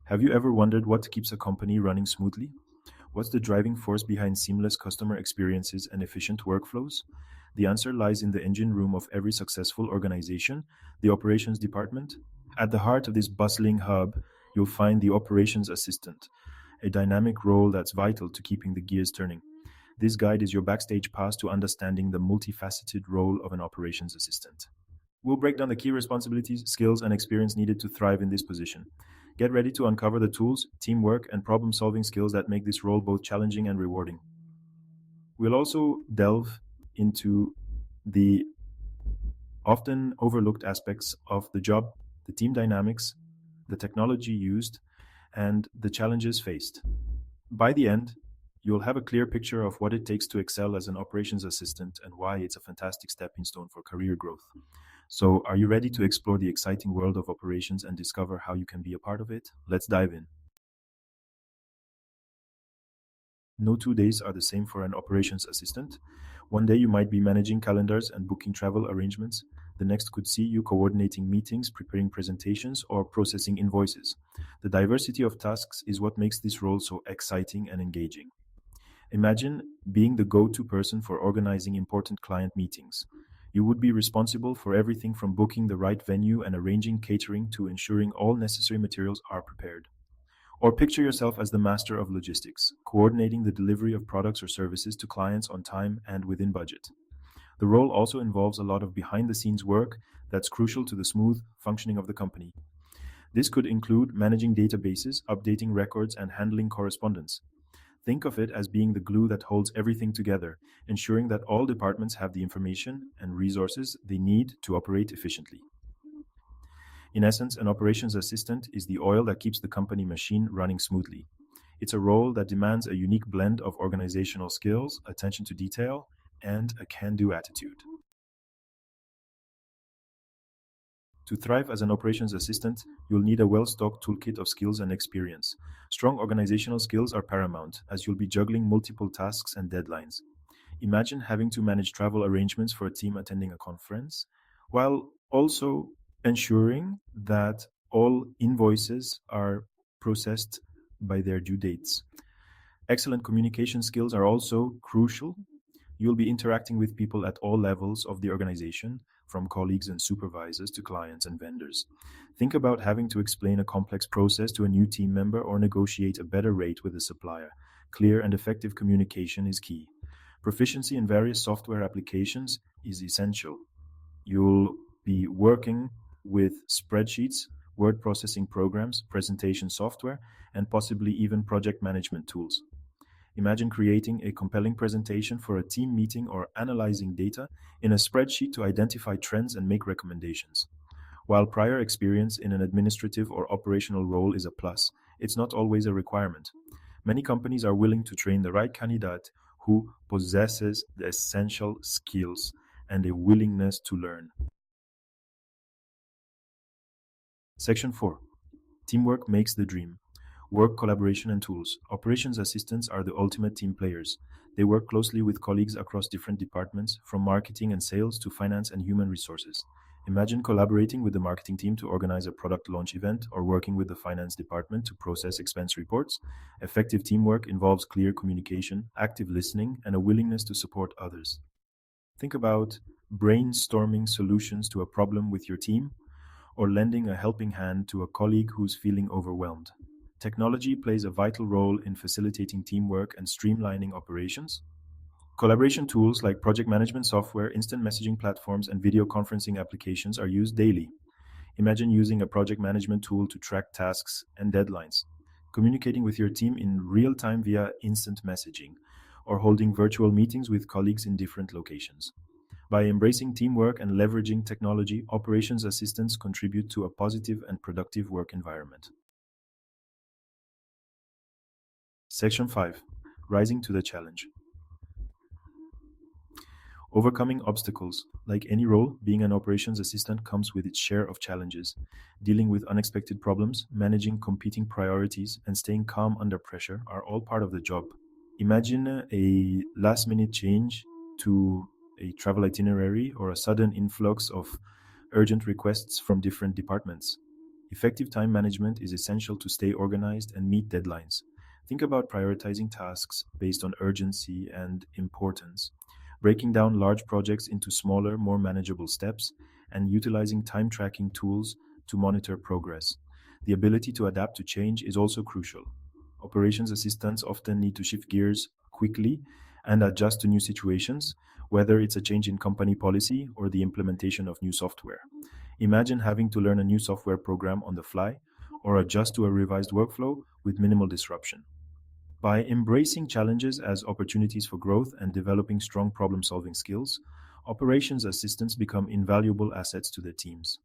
Have you ever wondered what keeps a company running smoothly? What's the driving force behind seamless customer experiences and efficient workflows? The answer lies in the engine room of every successful organization, the operations department. At the heart of this bustling hub, you'll find the operations assistant, a dynamic role that's vital to keeping the gears turning. This guide is your backstage pass to understanding the multifaceted role of an operations assistant. We'll break down the key responsibilities, skills, and experience needed to thrive in this position. Get ready to uncover the tools, teamwork, and problem solving skills that make this role both challenging and rewarding. We'll also delve into the often overlooked aspects of the job, the team dynamics, the technology used, and the challenges faced. By the end, you'll have a clear picture of what it takes to excel as an operations assistant and why it's a fantastic stepping stone for career growth. So, are you ready to explore the exciting world of operations and discover how you can be a part of it? Let's dive in. No 2 days are the same for an operations assistant. One day you might be managing calendars and booking travel arrangements. The next could see you coordinating meetings, preparing presentations, or processing invoices. The diversity of tasks is what makes this role so exciting and engaging. Imagine being the go to person for organizing important client meetings. You would be responsible for everything from booking the right venue and arranging catering to ensuring all necessary materials are prepared. Or picture yourself as the master of logistics, coordinating the delivery of products or services to clients on time and within budget. The role also involves a lot of behind the scenes work that's crucial to the smooth functioning of the company. This could include managing databases, updating records, and handling correspondence. Think of it as being the glue that holds everything together, ensuring that all departments have the information and resources they need to operate efficiently. In essence, an operations assistant is the oil that keeps the company machine running smoothly. It's a role that demands a unique blend of organizational skills, attention to detail, and a can do attitude. To thrive as an operations assistant, you'll need a well stocked toolkit of skills and experience. Strong organizational skills are paramount, as you'll be juggling multiple tasks and deadlines. Imagine having to manage travel arrangements for a team attending a conference, while also ensuring that all invoices are processed by their due dates. Excellent communication skills are also crucial. You'll be interacting with people at all levels of the organization, from colleagues and supervisors to clients and vendors. Think about having to explain a complex process to a new team member or negotiate a better rate with a supplier. Clear and effective communication is key. Proficiency in various software applications is essential. You'll be working with spreadsheets, word processing programs, presentation software, and possibly even project management tools. Imagine creating a compelling presentation for a team meeting or analyzing data in a spreadsheet to identify trends and make recommendations. While prior experience in an administrative or operational role is a plus, it's not always a requirement. Many companies are willing to train the right candidate who possesses the essential skills and a willingness to learn. Section 4. Teamwork makes the dream. Work, collaboration, and tools. Operations assistants are the ultimate team players. They work closely with colleagues across different departments, from marketing and sales to finance and human resources. Imagine collaborating with the marketing team to organize a product launch event or working with the finance department to process expense reports. Effective teamwork involves clear communication, active listening, and a willingness to support others. Think about brainstorming solutions to a problem with your team or lending a helping hand to a colleague who's feeling overwhelmed. Technology plays a vital role in facilitating teamwork and streamlining operations. Collaboration tools like project management software, instant messaging platforms, and video conferencing applications are used daily. Imagine using a project management tool to track tasks and deadlines, communicating with your team in real time via instant messaging, or holding virtual meetings with colleagues in different locations. By embracing teamwork and leveraging technology, operations assistants contribute to a positive and productive work environment. Section 5. Rising to the challenge. Overcoming obstacles. Like any role, being an operations assistant comes with its share of challenges. Dealing with unexpected problems, managing competing priorities, and staying calm under pressure are all part of the job. Imagine a last minute change to a travel itinerary or a sudden influx of urgent requests from different departments. Effective time management is essential to stay organized and meet deadlines. Think about prioritizing tasks based on urgency and importance, breaking down large projects into smaller, more manageable steps, and utilizing time tracking tools to monitor progress. The ability to adapt to change is also crucial. Operations assistants often need to shift gears quickly and adjust to new situations, whether it's a change in company policy or the implementation of new software. Imagine having to learn a new software program on the fly or adjust to a revised workflow with minimal disruption. By embracing challenges as opportunities for growth and developing strong problem solving skills, operations assistants become invaluable assets to their teams.